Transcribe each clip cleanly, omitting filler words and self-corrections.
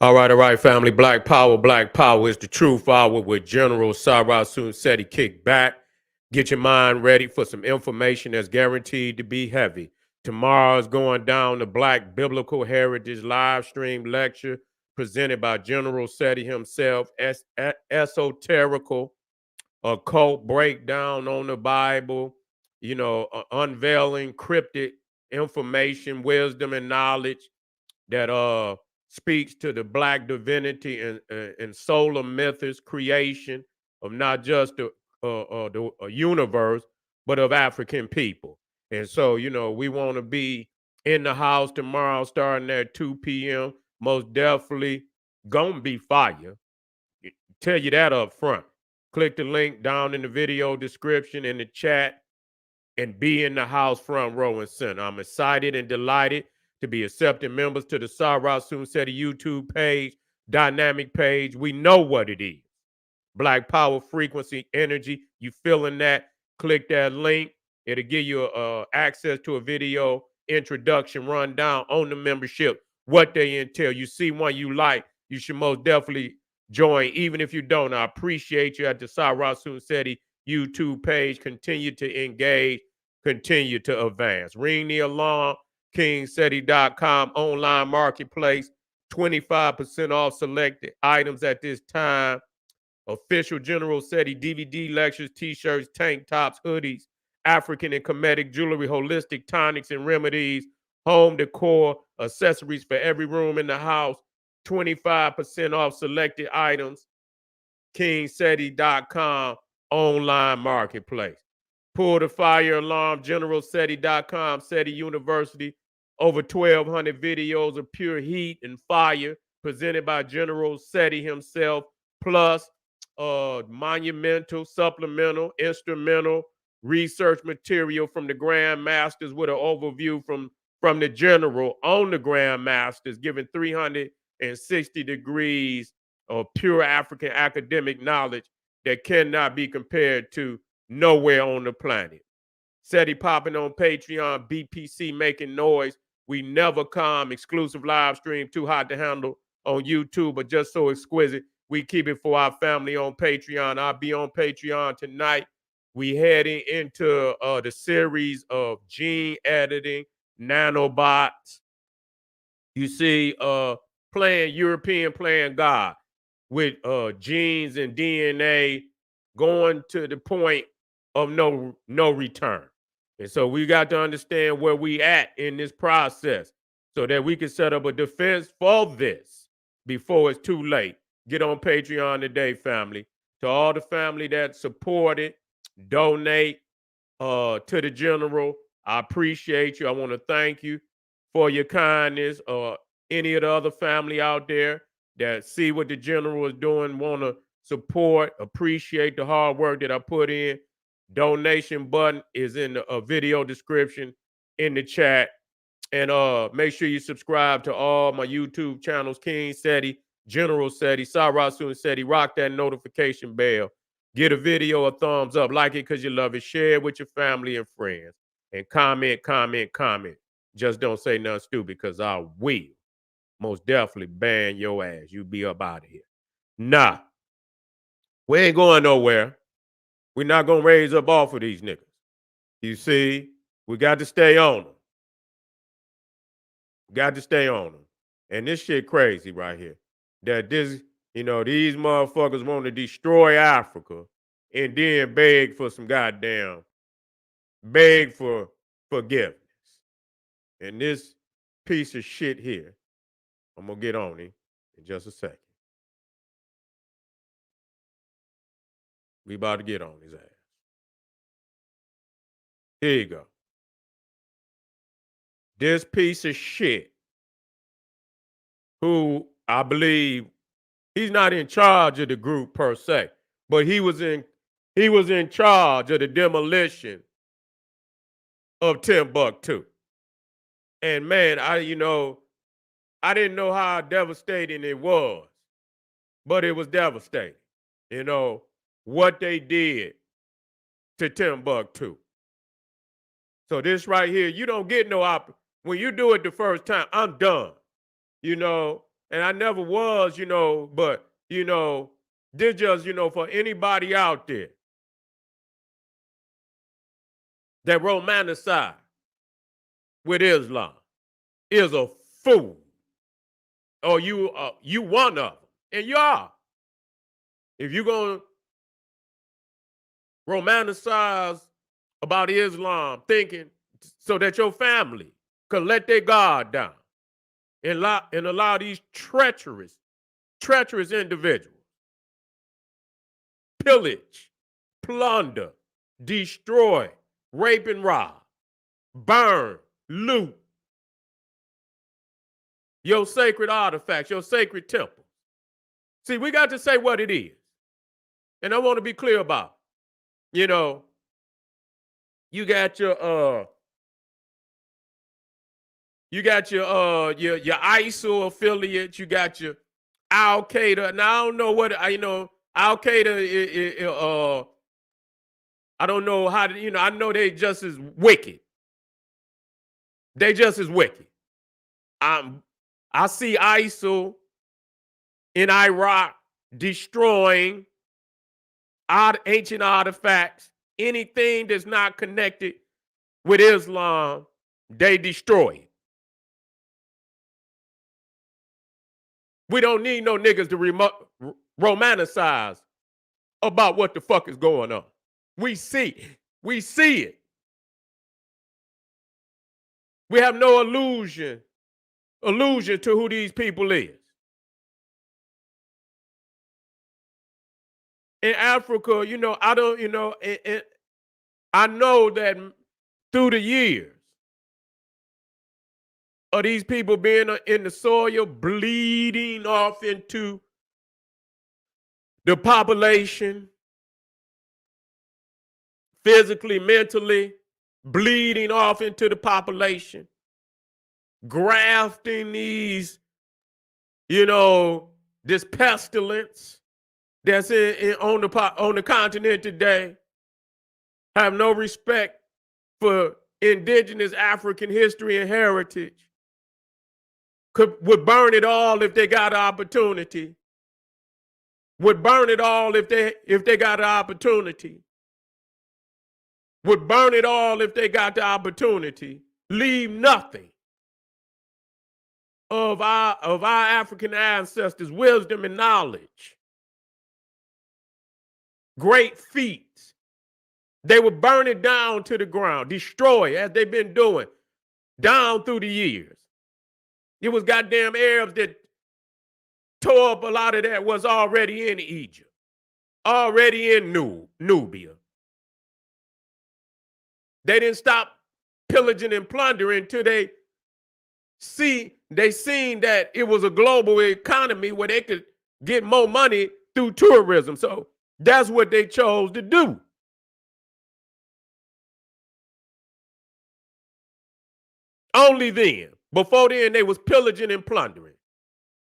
All right, family. Black Power is the truth hour with General Sarah Soon said he kicked back. Get your mind ready for some information that's guaranteed to be heavy. Tomorrow is going down the Black Biblical Heritage live stream lecture presented by General Seti himself, esoterical, occult breakdown on the Bible, unveiling cryptic information, wisdom, and knowledge that speaks to the black divinity and solar mythos creation of not just the universe, but of African people. And so, we want to be in the house tomorrow starting at 2 p.m. Most definitely gonna be fire. Tell you that up front. Click the link down in the video description in the chat and be in the house front row and center. I'm excited and delighted to be accepting members to the Sarah Soon Seti YouTube page, dynamic page. We know what it is. Black power, frequency, energy. You feeling that? Click that link. It'll give you access to a video introduction rundown on the membership, what they entail. You see one you like, you should most definitely join. Even if you don't, I appreciate you at the Sarah Soon Seti YouTube page. Continue to engage, continue to advance. Ring the alarm, kingseti.com online marketplace. 25% off selected items at this time. Official General Seti DVD lectures, t-shirts, tank tops, hoodies, African and Kemetic jewelry, holistic tonics and remedies, home decor, accessories for every room in the house, 25% off selected items, kingseti.com online marketplace. Pull the fire alarm, generalseti.com, Seti University, over 1,200 videos of pure heat and fire presented by General Seti himself, plus monumental, supplemental, instrumental research material from the Grand Masters with an overview from the general on the Grand Masters, giving 360 degrees of pure African academic knowledge that cannot be compared to nowhere on the planet. Seti popping on Patreon, BPC making noise. We never come. Exclusive live stream, too hot to handle on YouTube, but just so exquisite. We keep it for our family on Patreon. I'll be on Patreon tonight. We heading into the series of gene editing, nanobots. You see, playing European playing God with genes and DNA going to the point of no return. And so we got to understand where we at in this process so that we can set up a defense for this before it's too late. Get on Patreon today, family. To all the family that supported, donate to the general. I appreciate you. I want to thank you for your kindness. Any of the other family out there that see what the general is doing, want to support, appreciate the hard work that I put in. Donation button is in the video description in the chat. And make sure you subscribe to all my YouTube channels, King Seti, General Seti, Sarasu and Seti. Rock that notification bell. Get a video a thumbs up. Like it because you love it. Share it with your family and friends. And comment, comment, comment. Just don't say nothing stupid because I will most definitely ban your ass. You be up out of here. Nah, we ain't going nowhere. We're not going to raise up off of these niggas. You see, we got to stay on them. Got to stay on them. And this shit crazy right here. That this, these motherfuckers want to destroy Africa and then beg for some goddamn, beg for forgiveness. And this piece of shit here, I'm going to get on him in just a second. We about to get on his ass. Here you go. This piece of shit, who I believe he's not in charge of the group per se, but he was in charge of the demolition of Timbuktu. And man, I didn't know how devastating it was, but it was devastating. What they did to Timbuktu. So this right here, you don't get no when you do it the first time, I'm done. And I never was, but, this just, for anybody out there that romanticize with Islam is a fool. Or you one of them. And you are. If you're going to romanticize about Islam, thinking so that your family could let their guard down and allow these treacherous individuals pillage, plunder, destroy, rape and rob, burn, loot your sacred artifacts, your sacred temple. See, we got to say what it is. And I want to be clear about, you got your ISIL affiliates, you got your Al Qaeda. Now I don't know what Al Qaeda. I don't know how to. I know they just as wicked. They just as wicked. I see ISIL in Iraq destroying ancient artifacts. Anything that's not connected with Islam, they destroy it. We don't need no niggas to romanticize about what the fuck is going on. We see it. We have no illusion to who these people is. In Africa, I know that through the years of these people being in the soil, bleeding off into the population, physically, mentally, bleeding off into the population, grafting these, this pestilence that's on the continent today, have no respect for indigenous African history and heritage, would burn it all if they got an opportunity, would burn it all if they got an opportunity, would burn it all if they got the opportunity, leave nothing of our African ancestors' wisdom and knowledge, great feats. They would burn it down to the ground, destroy, as they've been doing down through the years. It was goddamn Arabs that tore up a lot of that was already in Egypt, already in Nubia. They didn't stop pillaging and plundering until they seen that it was a global economy where they could get more money through tourism. So that's what they chose to do. Only then. Before then, they was pillaging and plundering.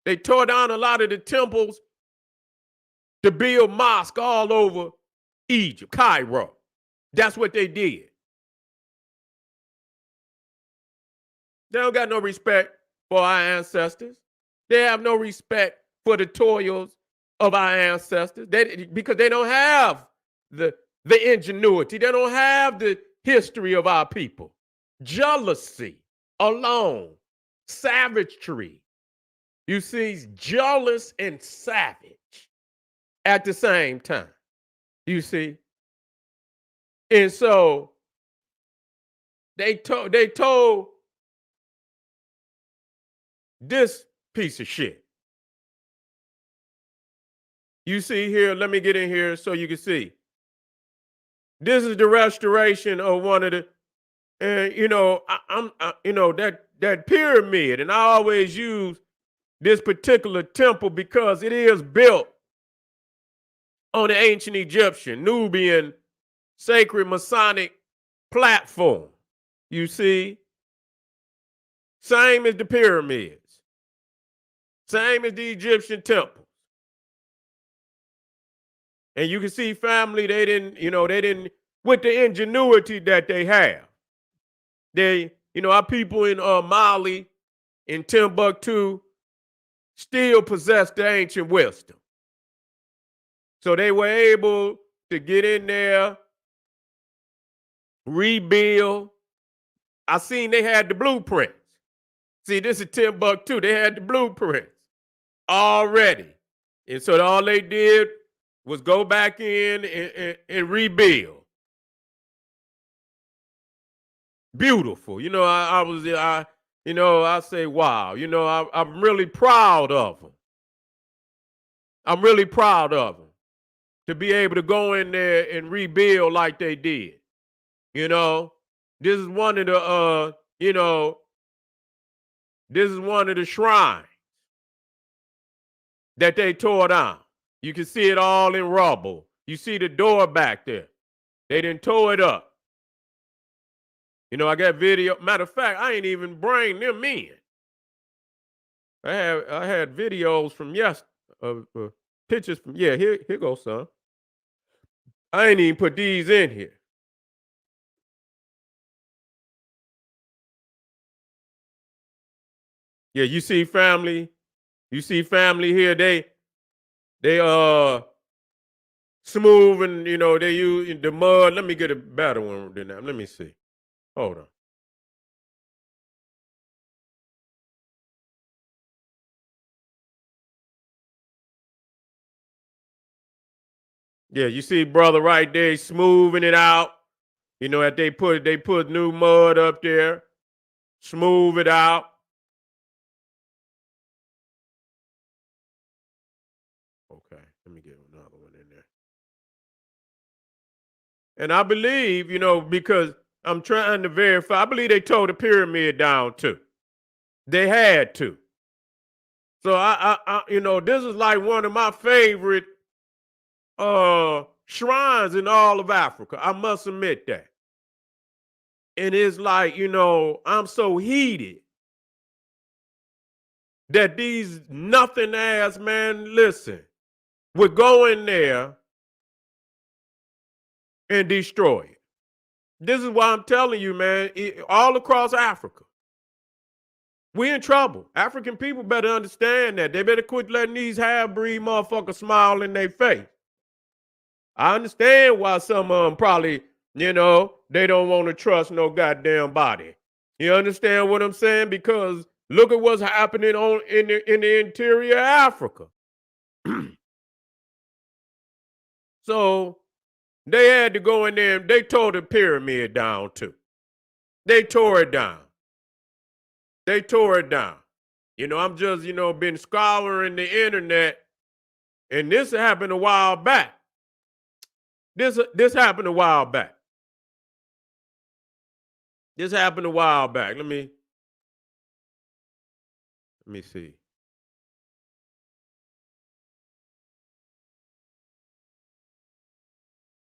They tore down a lot of the temples to build mosques all over Egypt, Cairo. That's what they did. They don't got no respect for our ancestors. They have no respect for the toils of our ancestors because they don't have the ingenuity. They don't have the history of our people. Jealousy alone, savagery. You see, jealous and savage at the same time. You see? And so they told this piece of shit. You see here, let me get in here so you can see. This is the restoration of one of the, that pyramid, and I always use this particular temple because it is built on the ancient Egyptian, Nubian, sacred Masonic platform. You see? Same as the pyramids. Same as the Egyptian temples. And you can see family, they didn't, with the ingenuity that they have. Our people in Mali, in Timbuktu, still possessed the ancient wisdom. So they were able to get in there, rebuild. I seen they had the blueprints. See, this is Timbuktu. They had the blueprints already. And so all they did was go back in and rebuild. Beautiful. I say, wow. I'm really proud of them. I'm really proud of them to be able to go in there and rebuild like they did. This is one of the, this is one of the shrines that they tore down. You can see it all in rubble. You see the door back there. They didn't tore it up. I got video. Matter of fact, I ain't even bring them in. I had videos from pictures from here goes son. I ain't even put these in here. Yeah, you see family here. They smooth and they use the mud. Let me get a better one than that. Let me see. Hold on. Yeah, you see brother right there smoothing it out. That they put new mud up there, smooth it out. Okay, let me get another one in there. And I believe, because I'm trying to verify, I believe they tore the pyramid down too. They had to. So this is like one of my favorite shrines in all of Africa. I must admit that. And it's like, I'm so heated that these nothing ass man, listen, would go in there and destroy it. This is why I'm telling you, man, all across Africa, we in trouble. African people better understand that. They better quit letting these half-breed motherfuckers smile in their face. I understand why some of them probably, they don't want to trust no goddamn body. You understand what I'm saying? Because look at what's happening in the interior of Africa. So they had to go in there and they tore the pyramid down too. They tore it down. They tore it down. I'm just, been scouring the internet, and this happened a while back. This happened a while back. This happened a while back. Let me see.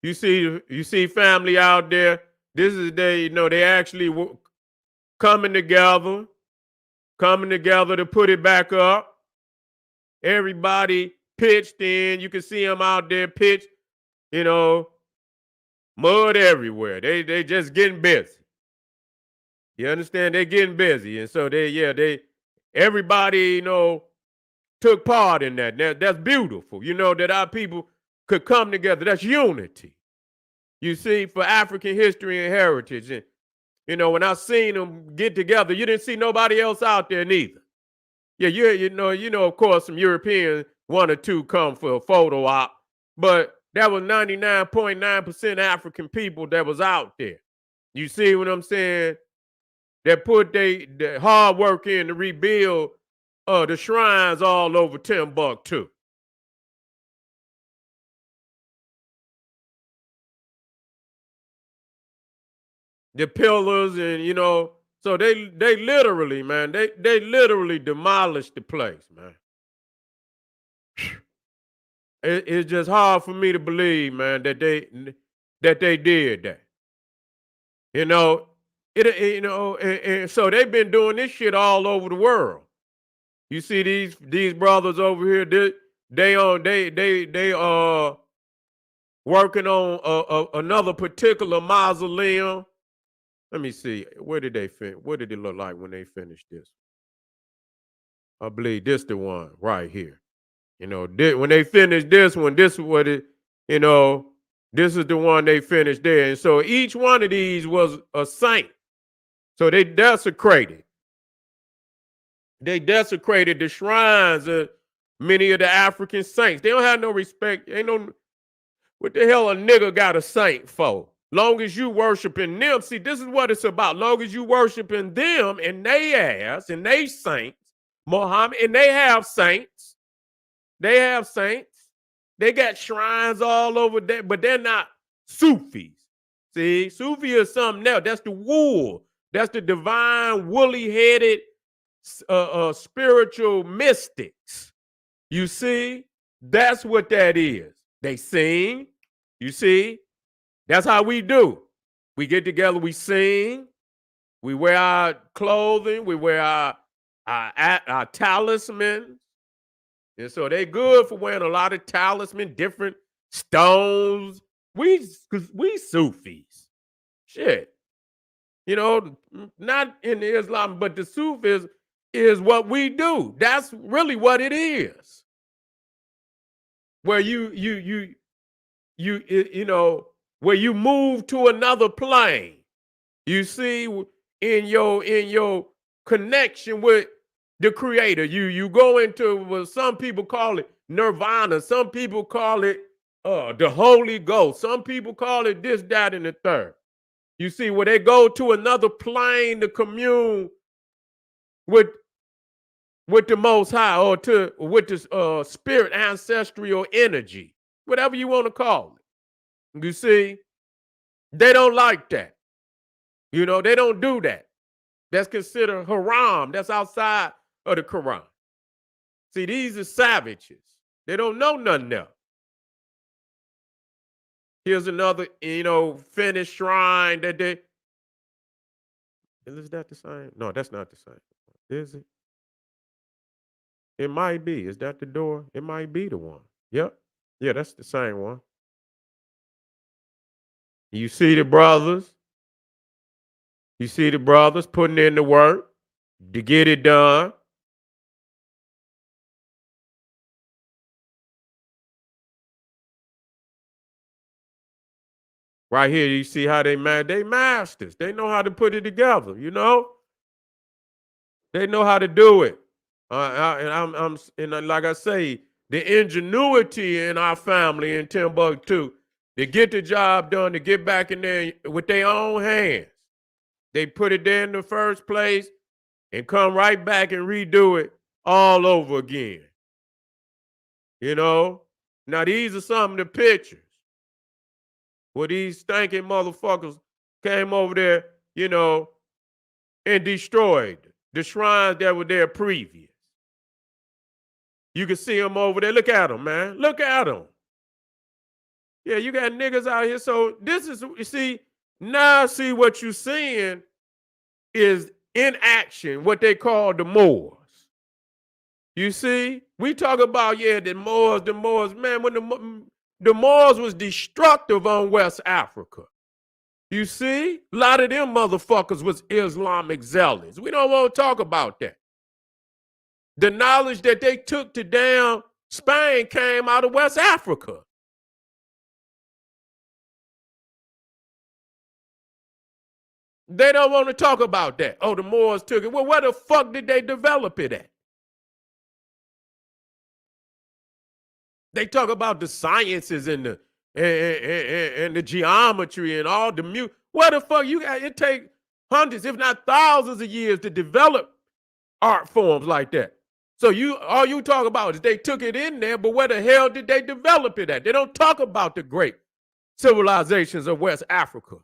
You see family out there. This is they actually coming together to put it back up. Everybody pitched in. You can see them out there pitched, mud everywhere. They just getting busy. You understand? They're getting busy. And so everybody, took part in that. That's beautiful. That our people could come together. That's unity. You see, for African history and heritage. And, when I seen them get together, you didn't see nobody else out there neither. Yeah, of course, some Europeans, one or two come for a photo op, but that was 99.9% African people that was out there. You see what I'm saying? That put the hard work in to rebuild the shrines all over Timbuktu. The pillars and so they literally, man, they literally demolished the place, man. It's just hard for me to believe, man, that they did that. And so they've been doing this shit all over the world. You see these brothers over here, they working on another particular mausoleum. Let me see. What did it look like when they finished this? I believe this the one right here. You know, when they finish this one, this is what it, you know, this is the one they finished there. And so each one of these was a saint. So they desecrated. They desecrated the shrines of many of the African saints. They don't have no respect. Ain't no, what the hell a nigga got a saint for? Long as you worshiping them. See, this is what it's about. Long as you worshiping them and they ass and they saints, Muhammad, and they have saints. They have saints. They got shrines all over there, but they're not Sufis. See, Sufi is something else. That's the wool. That's the divine, woolly-headed spiritual mystics. You see, that's what that is. They sing. You see, that's how we do. We get together, we sing, we wear our clothing, we wear our talismans. And so they good for wearing a lot of talisman, different stones. We Sufis. Shit. You know, not in Islam, but the Sufis is what we do. That's really what it is. Where you know, where you move to another plane. You see, in your connection with the creator, you go into what some people call it nirvana, some people call it the Holy Ghost, some people call it this, that, and the third. You see, where they go to another plane to commune with the Most High, or with the spirit, ancestral energy, whatever you want to call it. You see, they don't like that. You know, they don't do that. That's considered haram. That's outside of the Quran. See, these are savages. They don't know nothing else. Here's another, you know, finished shrine that they. Is that the same? No, that's not the same. Is it? It might be. Is that the door? It might be the one. Yep. Yeah, that's the same one. You see the brothers. You see the brothers putting in the work to get it done. Right here, you see how they masters. They know how to put it together, you know? They know how to do it. And like I say, the ingenuity in our family in Timbuktu to get the job done, to get back in there with their own hands. They put it there in the first place and come right back and redo it all over again. You know? Now, these are some of the pictures where these stinking motherfuckers came over there, you know, and destroyed the shrines that were there previous. You can see them over there. Look at them, man. Look at them. Yeah, you got niggas out here. So this is, you see, now see what you're seeing is in action, what they call the Moors. You see, we talk about, yeah, the Moors, man, when the Moors was destructive on West Africa. You see, a lot of them motherfuckers was Islamic zealots. We don't want to talk about that. The knowledge that they took to down Spain came out of West Africa. They don't want to talk about that. Oh, the Moors took it. Well, where the fuck did they develop it at? They talk about the sciences and the geometry and all the Where the fuck you got? It take hundreds, if not thousands of years to develop art forms like that. So all you talk about is they took it in there, but where the hell did they develop it at? They don't talk about the great civilizations of West Africa.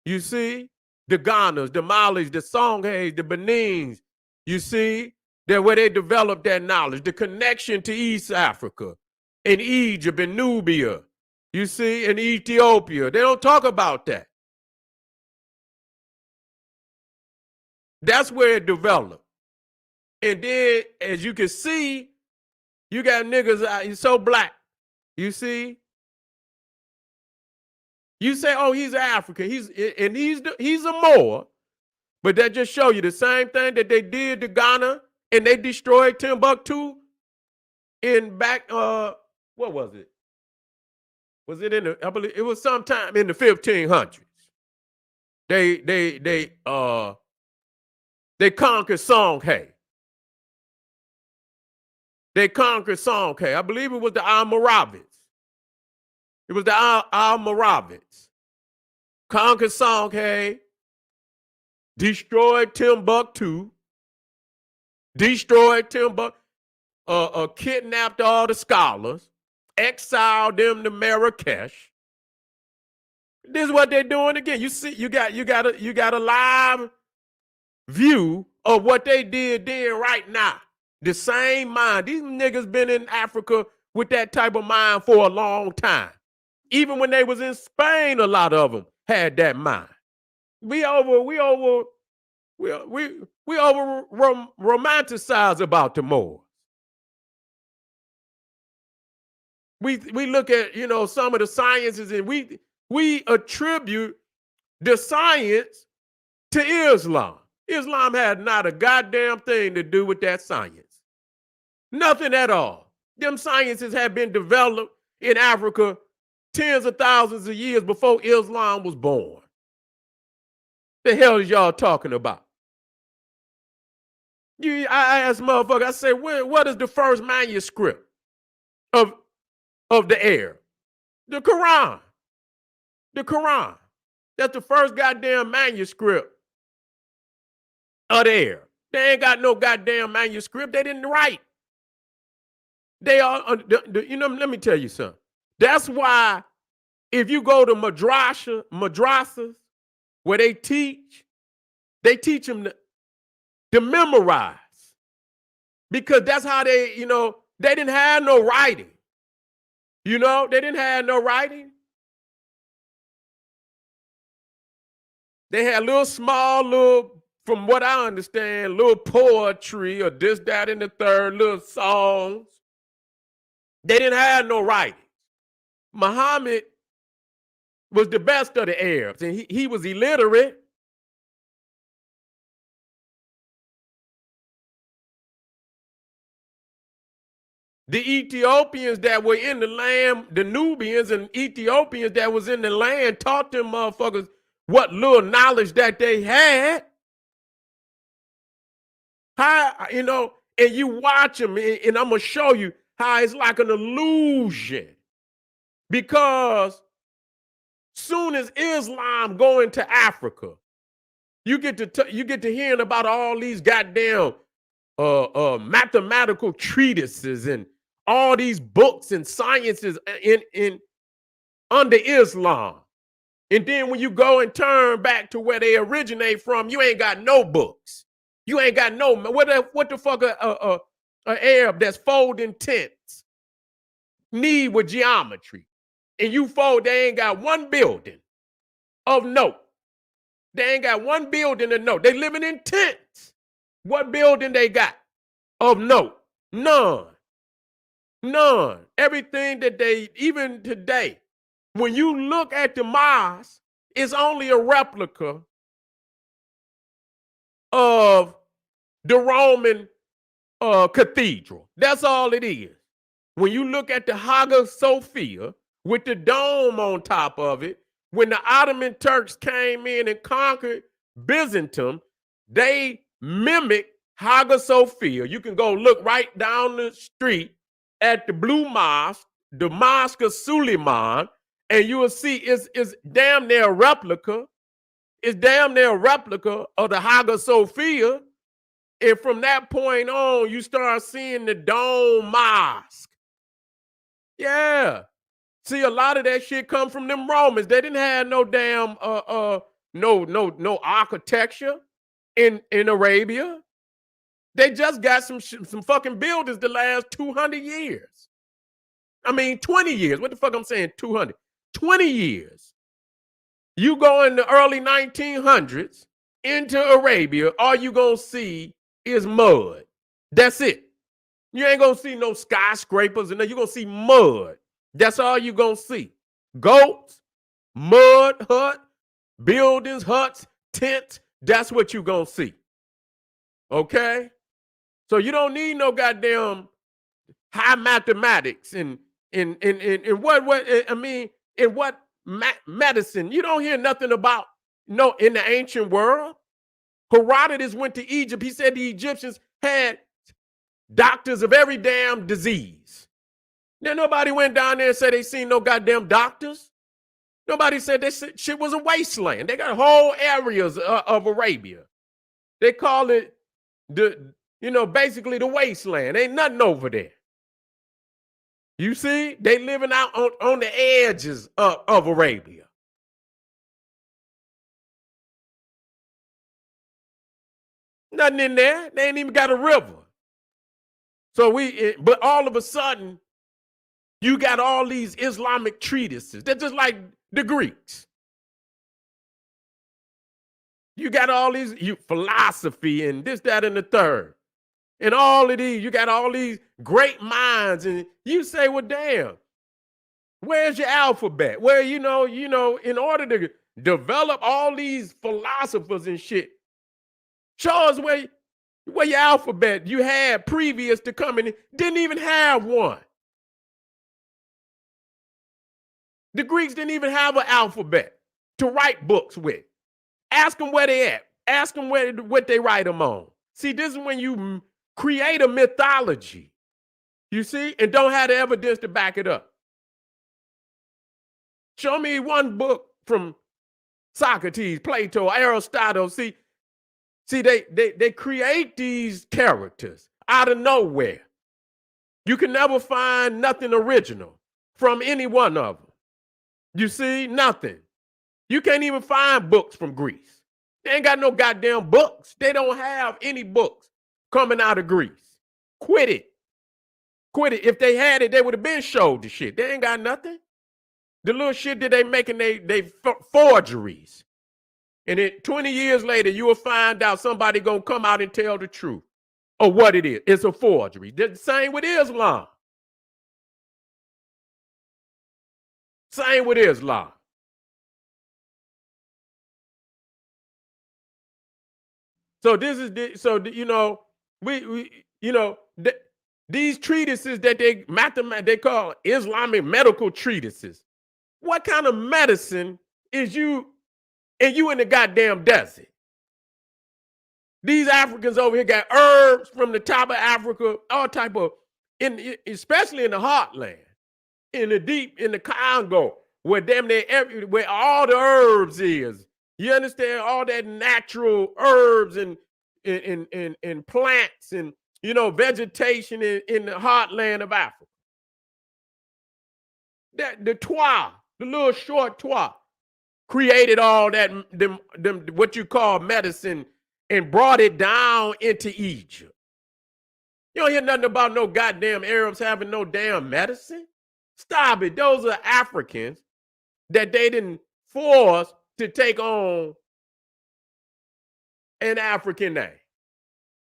You see? The Ghanas, the Malis, the Songhaes, the Benins. You see? That where they developed that knowledge, the connection to East Africa, in Egypt and Nubia. You see? In Ethiopia. They don't talk about that. That's where it developed. And then, as you can see, you got niggas out, he's so black. You see? You say, oh, he's African. He's a Moor. But that just show you the same thing that they did to Ghana And they destroyed Timbuktu in back, what was it? Was it in the, I believe it was sometime in the 1500s. They conquered Songhai. They conquered Songhai. I believe it was the Almoravids. It was the Almoravids. Conquered Songhai, destroyed Timbuktu, kidnapped all the scholars, exiled them to Marrakesh. This is what they're doing again. You see, you got a live view of what they did then right now. The same mind. These niggas been in Africa with that type of mind for a long time. Even when they was in Spain, a lot of them had that mind. We over romanticize about the Moors. We look at, you know, some of the sciences, and we attribute the science to Islam. Islam had not a goddamn thing to do with that science. Nothing at all. Them sciences have been developed in Africa tens of thousands of years before Islam was born. The hell is y'all talking about? I asked motherfucker, I said, what is the first manuscript of the air? The Quran. The Quran. That's the first goddamn manuscript of the air. They ain't got no goddamn manuscript. They didn't write. They are, you know, let me tell you something. That's why if you go to madrasas where they teach them to memorize. Because that's how they, you know, they didn't have no writing. You know, they didn't have no writing. They had little, from what I understand, little poetry or this, that, and the third, little songs. They didn't have no writing. Muhammad was the best of the Arabs, and he was illiterate. The Ethiopians that were in the land, the Nubians and Ethiopians that was in the land, taught them motherfuckers what little knowledge that they had. How, you know, and you watch them, and I'm going to show you how it's like an illusion. Because soon as Islam go into Africa, you get to hearing about all these goddamn mathematical treatises and all these books and sciences in under Islam. And then when you go and turn back to where they originate from, you ain't got no books. You ain't got no, what the fuck a Arab that's folding tents need with geometry. And you fold, they ain't got one building of note. They ain't got one building of note. They living in tents. What building they got of note? None. None. Everything that they, even today, when you look at the mosque, it's only a replica of the Roman cathedral. That's all it is. When you look at the Hagia Sophia with the dome on top of it, when the Ottoman Turks came in and conquered Byzantium, they mimicked Hagia Sophia. You can go look right down the street at the Blue Mosque, the Mosque of Suleiman, and you will see it's damn near a replica. It's damn near a replica of the Hagia Sophia. And from that point on, you start seeing the Dome Mosque. Yeah. See, a lot of that shit come from them Romans. They didn't have no damn no architecture in Arabia. They just got some fucking buildings the last 200 years. I mean, 20 years. What the fuck I'm saying? 200. 20 years. You go in the early 1900s into Arabia, all you gonna see is mud. That's it. You ain't gonna see no skyscrapers, and you're gonna see mud. That's all you gonna see. Goats, mud hut, buildings, huts, tents. That's what you gonna see. Okay? So you don't need no goddamn high mathematics and in what medicine. You don't hear nothing about no in the ancient world. Herodotus went to Egypt. He said the Egyptians had doctors of every damn disease. Then nobody went down there and said they seen no goddamn doctors. Nobody said this shit was a wasteland. They got whole areas of Arabia. They call it basically the wasteland. Ain't nothing over there. You see, they living out on the edges of Arabia. Nothing in there. They ain't even got a river. So but all of a sudden, you got all these Islamic treatises. They're just like the Greeks. You got all these philosophy and this, that, and the third. And all of these, you got all these great minds. And you say, well, damn, where's your alphabet? Where, in order to develop all these philosophers and shit, show us where your alphabet you had previous to coming, didn't even have one. The Greeks didn't even have an alphabet to write books with. Ask them where they at. Ask them what they write them on. See, this is when you create a mythology, you see, and don't have the evidence to back it up. Show me one book from Socrates, Plato, Aristotle. See, they create these characters out of nowhere. You can never find nothing original from any one of them. You see, nothing. You can't even find books from Greece. They ain't got no goddamn books. They don't have any books coming out of Greece. Quit it. Quit it. If they had it, they would have been showed the shit. They ain't got nothing. The little shit that they making, they forgeries. And then 20 years later, you will find out somebody gonna come out and tell the truth of what it is. It's a forgery. The same with Islam. Same with Islam. So this is these treatises that they call Islamic medical treatises. What kind of medicine is you in the goddamn desert? These Africans over here got herbs from the top of Africa, all type of, especially in the heartland, in the Congo, where where all the herbs is. You understand? All that natural herbs and plants and vegetation in the heartland of Africa. That the little short Twa, created all that them what you call medicine and brought it down into Egypt. You don't hear nothing about no goddamn Arabs having no damn medicine. Stop it. Those are Africans that they didn't force to take on an African name.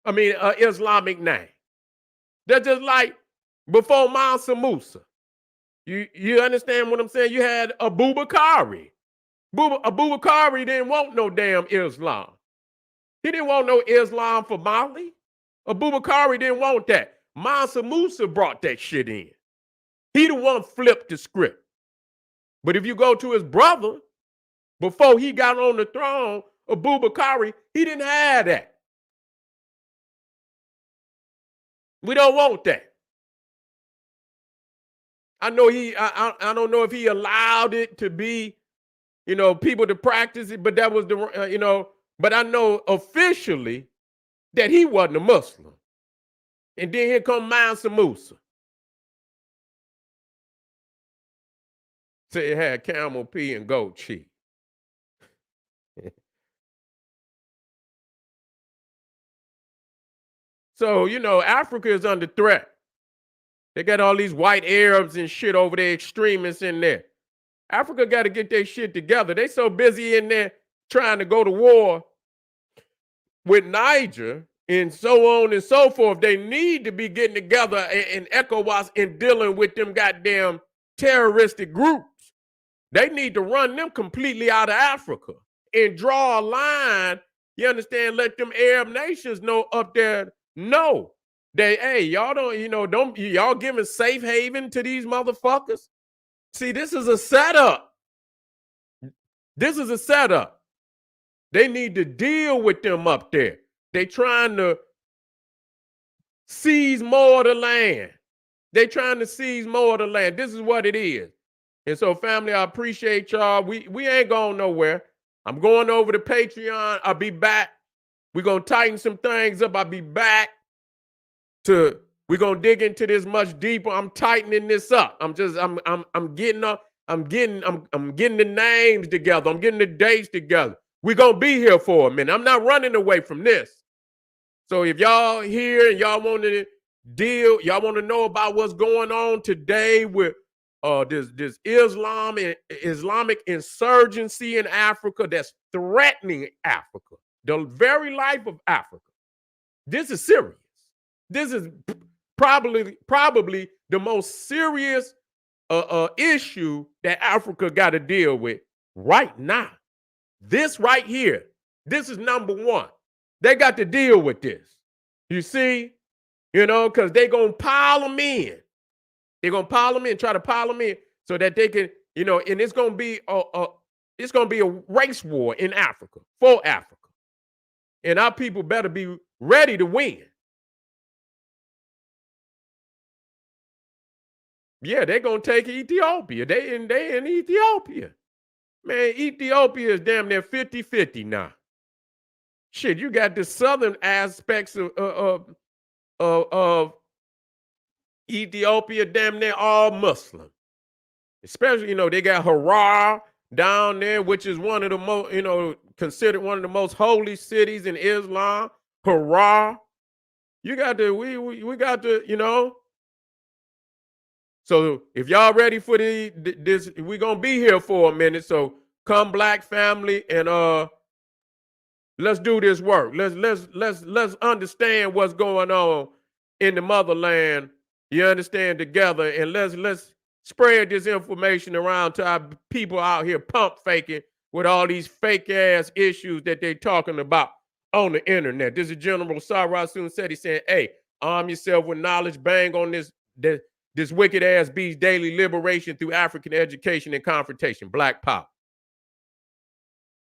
I mean, an Islamic name. They're just like before Mansa Musa. You understand what I'm saying? You had Abubakari. Abubakari didn't want no damn Islam. He didn't want no Islam for Mali. Abubakari didn't want that. Mansa Musa brought that shit in. He the one flipped the script. But if you go to his brother, before he got on the throne, Abubakari, he didn't have that. We don't want that. I know I don't know if he allowed it to be, people to practice it, but that was but I know officially that he wasn't a Muslim. And then here come Mansa Musa. Say it had camel pee and goat cheese. So, Africa is under threat. They got all these white Arabs and shit over there, extremists in there. Africa got to get their shit together. They so busy in there trying to go to war with Niger and so on and so forth. They need to be getting together in ECOWAS and dealing with them goddamn terroristic groups. They need to run them completely out of Africa and draw a line, you understand, let them Arab nations know up there, no, Hey, y'all don't y'all giving safe haven to these motherfuckers? See, this is a setup. This is a setup. They need to deal with them up there. They trying to seize more of the land. They trying to seize more of the land. This is what it is. And so, family, I appreciate y'all. We ain't going nowhere. I'm going over to Patreon. I'll be back. We're gonna tighten some things up. I'll be back we're gonna dig into this much deeper. I'm tightening this up. I'm getting up, I'm getting the names together. I'm getting the dates together. We're gonna be here for a minute. I'm not running away from this. So if y'all here and y'all want to y'all want to know about what's going on today with this Islamic insurgency in Africa that's threatening Africa, the very life of Africa. This is serious. This is probably the most serious issue that Africa got to deal with right now. This right here, this is number one. They got to deal with this. You see, because they're going to pile them in. They're going to pile them in, try to pile them in so that they can, and it's going to be a race war in Africa, for Africa. And our people better be ready to win. Yeah, they're going to take Ethiopia. They in Ethiopia. Man, Ethiopia is damn near 50-50 now. Shit, you got the southern aspects of Ethiopia damn near all Muslim. Especially, they got Harar down there, which is one of the most, considered one of the most holy cities in Islam. Harar. You got we got the, So if y'all ready for this, we're gonna be here for a minute. So come, Black family, and let's do this work. Let's understand what's going on in the motherland. You understand, together, and let's spread this information around to our people out here pump faking with all these fake ass issues that they talking about on the internet. This is General Sarah Soon said, he said, hey, arm yourself with knowledge, bang on this wicked ass beast, daily liberation through African education and confrontation. Black power.